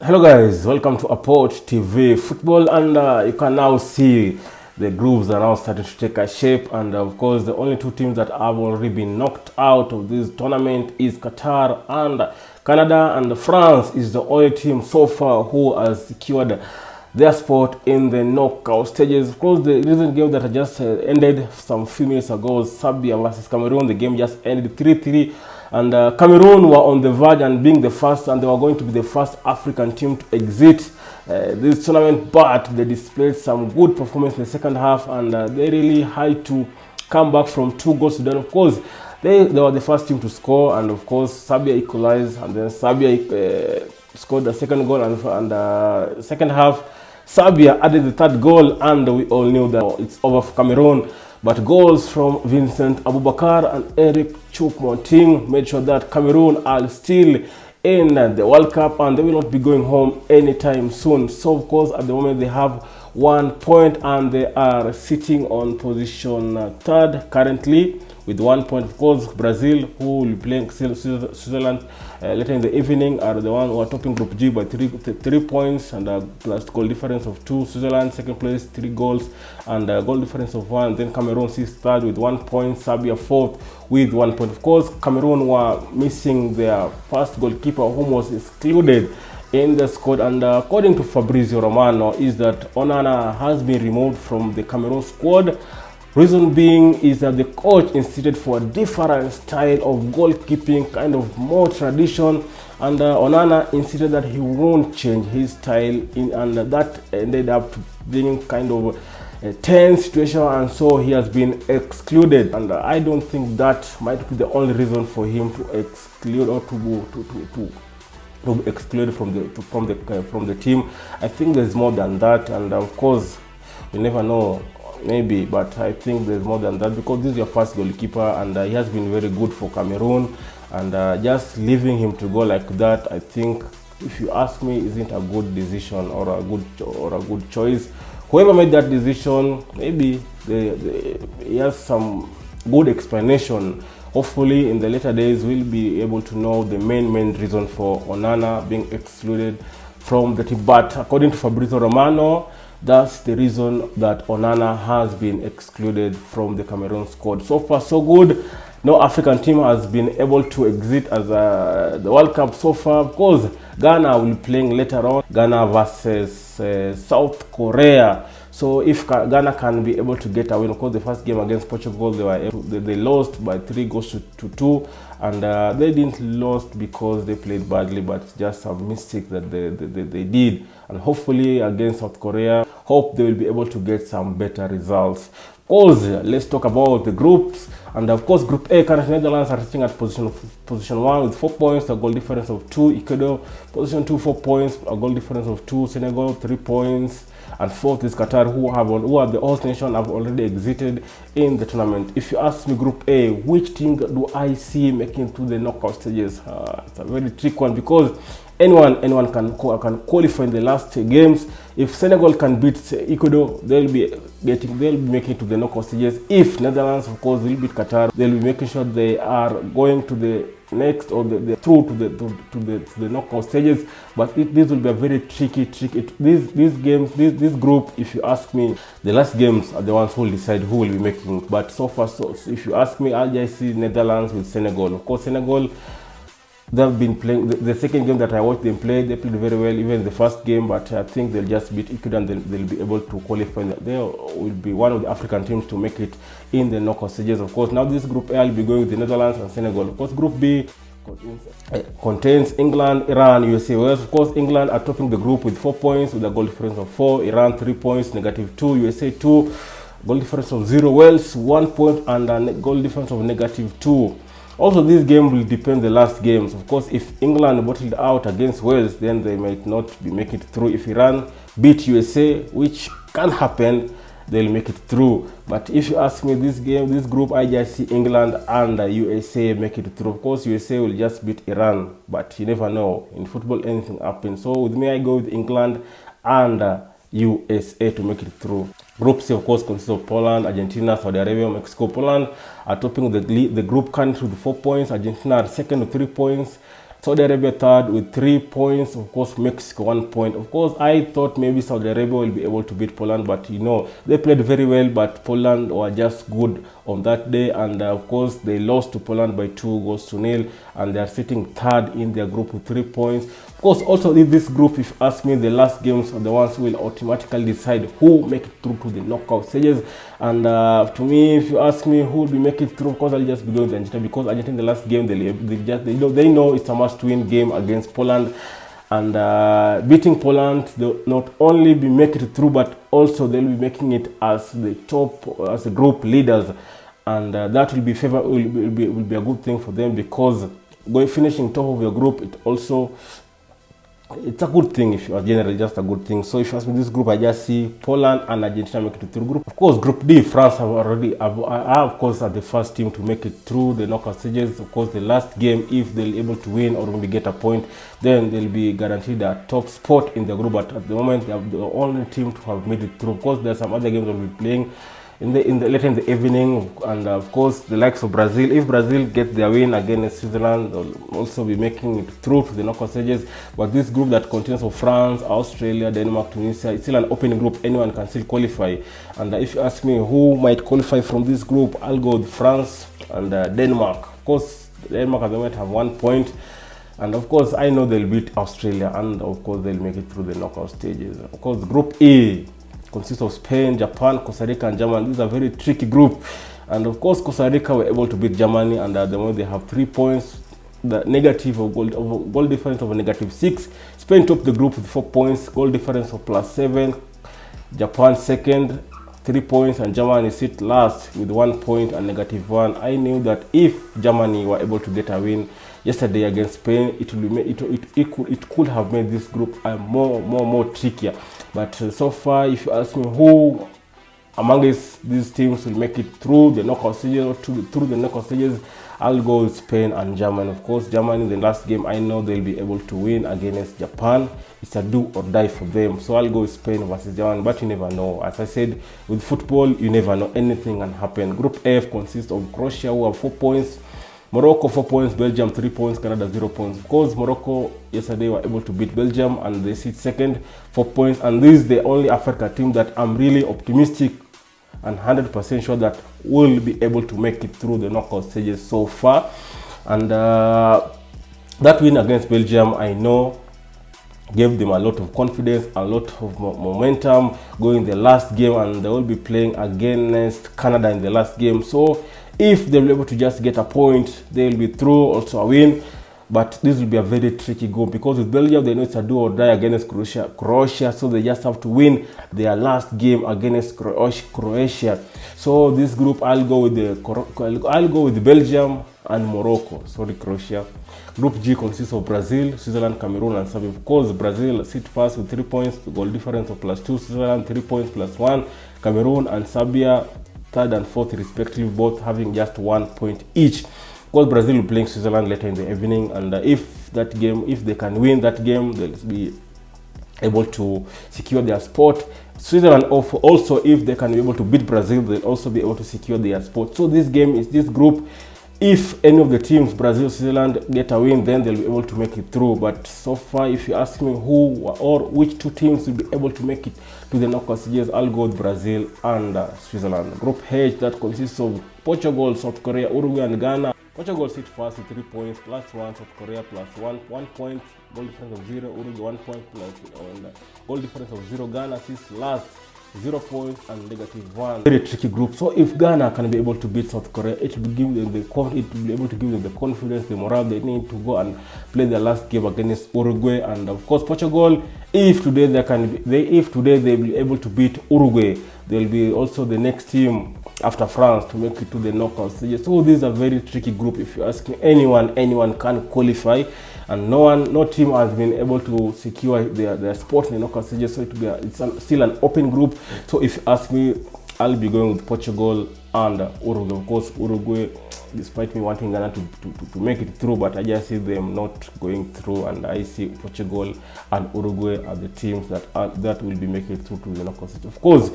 Hello guys, welcome to Apport TV Football, and you can now see the groups are now starting to take a shape, and of course the only two teams that have already been knocked out of this tournament is Qatar and Canada, and France is the only team so far who has secured their spot in the knockout stages. Of course, the recent game that just ended some few minutes ago was Serbia versus Cameroon. The game just ended 3-3. And Cameroon were on the verge and being the first, and they were going to be the first African team to exit this tournament, but they displayed some good performance in the second half, and they really had to come back from 2 goals to none. Of course, they were the first team to score, and of course Serbia equalized, and then Serbia scored the second goal, and second half Serbia added the third goal, and we all knew that it's over for Cameroon. But goals from Vincent Abubakar and Eric Choupo-Moting made sure that Cameroon are still in the World Cup, and they will not be going home anytime soon. So of course at the moment they have 1 point, and they are sitting on position 3rd currently with 1 point. Of course, Brazil, who will be playing Switzerland later in the evening, are the one who are topping Group G by 3 points, and plus goal difference of 2. Switzerland second place, 3 goals, and goal difference of 1. Then Cameroon sits 3rd with 1 point. Serbia 4th with 1 point. Of course, Cameroon were missing their first goalkeeper, whom was excluded in the squad, and according to Fabrizio Romano, is that Onana has been removed from the Cameroon squad. Reason being is that the coach insisted for a different style of goalkeeping, kind of more tradition, and Onana insisted that he won't change his style, and that ended up being kind of a tense situation, and so he has been excluded. And I don't think that might be the only reason for him to exclude or to be excluded from the team. I think there's more than that, and of course we never know. Maybe, but I think there's more than that, because this is your first goalkeeper, and he has been very good for Cameroon, and just leaving him to go like that, I think, if you ask me, isn't a good decision or a good choice. Whoever made that decision, maybe he has some good explanation. Hopefully in the later days we'll be able to know the main reason for Onana being excluded from the team. But according to Fabrizio Romano, that's the reason that Onana has been excluded from the Cameroon squad. So far so good. No African team has been able to exit as the World Cup so far. Of course, Ghana will be playing later on. Ghana versus South Korea. So if Ghana can be able to get a win, of course the first game against Portugal they lost by 3 goals to 2, and they didn't lost because they played badly, but just some mistakes that they did. And hopefully against South Korea, hope they will be able to get some better results. Of course, let's talk about the groups, and of course Group A, Canada, Netherlands are sitting at position 1 with 4 points, a goal difference of 2. Ecuador position 2, 4 points, a goal difference of 2. Senegal 3 points. And 4th is Qatar, who are the host nation, have already exited in the tournament. If you ask me, Group A, which team do I see making to the knockout stages? It's a very tricky one, because anyone can qualify in the last games. If Senegal can beat Ecuador, they'll be making it to the knockout stages. If Netherlands, of course, will beat Qatar, they'll be making sure they are going to the next, or through to the knockout stages. But this will be a very tricky. This group, if you ask me, the last games are the ones who will decide who will be making. But so far, so if you ask me, I'll just see Netherlands with Senegal. Of course, Senegal, they've been playing the second game that I watched them play. They played very well, even the first game. But I think they'll just beat Ecuador, and they'll be able to qualify. They will be one of the African teams to make it in the knockout stages. Of course, now this Group A will be going with the Netherlands and Senegal. Of course, Group B contains England, Iran, USA. Whereas, of course, England are topping the group with 4 points with a goal difference of 4. Iran 3 points, -2. USA 2, goal difference of 0. Wales 1 point and a goal difference of -2. Also, this game will depend the last games. Of course, if England bottled out against Wales, then they might not be making it through. If Iran beat USA, which can happen, they'll make it through. But if you ask me, this group, I just see England and USA make it through. Of course, USA will just beat Iran, but you never know. In football, anything happens. So with me, I go with England and USA to make it through. Group C, of course, consists of Poland, Argentina, Saudi Arabia, Mexico. Poland are topping the group country with 4 points. Argentina are second with 3 points. Saudi Arabia third with 3 points. Of course, Mexico 1 point. Of course, I thought maybe Saudi Arabia will be able to beat Poland, but you know, they played very well, but Poland were just good on that day, and of course, they lost to Poland by 2-0, and they are sitting third in their group with 3 points. Of course, also in this group, if you ask me, the last games are the ones who will automatically decide who make it through to the knockout stages. And to me, if you ask me who will make it through, of course, I'll just be going with Argentina, because Argentina, the last game, they know it's a must-win game against Poland. And beating Poland, they'll not only be making it through, but also they'll be making it as the top, as the group leaders, and that will be a good thing for them, because finishing top of your group, it's a good thing. If you are generally just a good thing. So if you ask me, this group, I just see Poland and Argentina make it through group. Of course, Group D, France of course are the first team to make it through the knockout stages. Of course, the last game, if they're able to win or maybe get a point, then they'll be guaranteed a top spot in the group. But at the moment, they are the only team to have made it through. Of course, there's some other games they'll be playing later in the evening, and of course the likes of Brazil. If Brazil get their win against Switzerland, they'll also be making it through to the knockout stages. But this group that contains of France, Australia, Denmark, Tunisia, it's still an open group. Anyone can still qualify. And if you ask me who might qualify from this group, I'll go with France and Denmark. Of course, Denmark at the moment have 1 point. And of course, I know they'll beat Australia, and of course they'll make it through the knockout stages. Of course, Group E consists of Spain, Japan, Costa Rica, and Germany. This is a very tricky group, and of course Costa Rica were able to beat Germany, and at the moment they have 3 points. The negative of goal difference of a -6. Spain topped the group with 4 points, goal difference of +7. Japan second, 3 points, and Germany sit last with 1 point and -1. I knew that if Germany were able to get a win yesterday against Spain, it could have made this group more trickier. But so far, if you ask me who among these teams will make it through the knockout stages, I'll go with Spain and Germany. Of course, Germany in the last game, I know they'll be able to win against Japan. It's a do or die for them. So I'll go with Spain versus Germany, but you never know. As I said, with football, you never know. Anything can happen. Group F consists of Croatia, who have 4 points. Morocco 4 points, Belgium 3 points, Canada 0 points. Of course, Morocco yesterday were able to beat Belgium, and they sit second, 4 points. And this is the only Africa team that I'm really optimistic and 100% sure that will be able to make it through the knockout stages so far. And that win against Belgium, I know, gave them a lot of confidence, a lot of momentum going the last game, and they will be playing against Canada in the last game. So if they'll be able to just get a point, they'll be through, also a win. But this will be a very tricky game, because with Belgium, they know it's a do or die against Croatia, so they just have to win their last game against Croatia. So this group, I'll go with Belgium and Morocco. Sorry, Croatia. Group G consists of Brazil, Switzerland, Cameroon, and Serbia. Of course, Brazil sit first with 3 points, goal difference of +2. Switzerland 3 points +1. Cameroon and Serbia third and fourth respectively, both having just 1 point each. Because Brazil will be playing Switzerland later in the evening, and if they can win that game, they'll be able to secure their spot. Switzerland also, if they can be able to beat Brazil, they'll also be able to secure their spot. So this group, if any of the teams, Brazil, Switzerland, get a win, then they'll be able to make it through. But so far, if you ask me who or which 2 teams will be able to make it to the knockout stages, I'll go with Brazil and Switzerland. Group H, that consists of Portugal, South Korea, Uruguay, and Ghana. Portugal sit first with 3 points, +1, South Korea +1 point, goal difference of 0, Uruguay 1 point, goal difference of 0, Ghana sits last, 0 points and -1. Very tricky group. So if Ghana can be able to beat South Korea, it will be able to give them the confidence, the morale they need to go and play their last game against Uruguay. And of course, Portugal, if today they'll be able to beat Uruguay, they'll be also the next team after France to make it to the knockout stages. So this is a very tricky group. If you ask me, anyone can qualify, and no team has been able to secure their spot in the knockout stages. So it's still an open group. So if you ask me, I'll be going with Portugal and Uruguay. Of course, Uruguay, despite me wanting Ghana to make it through, but I just see them not going through, and I see Portugal and Uruguay are the teams that will be making it through to the knockout stage. Of course,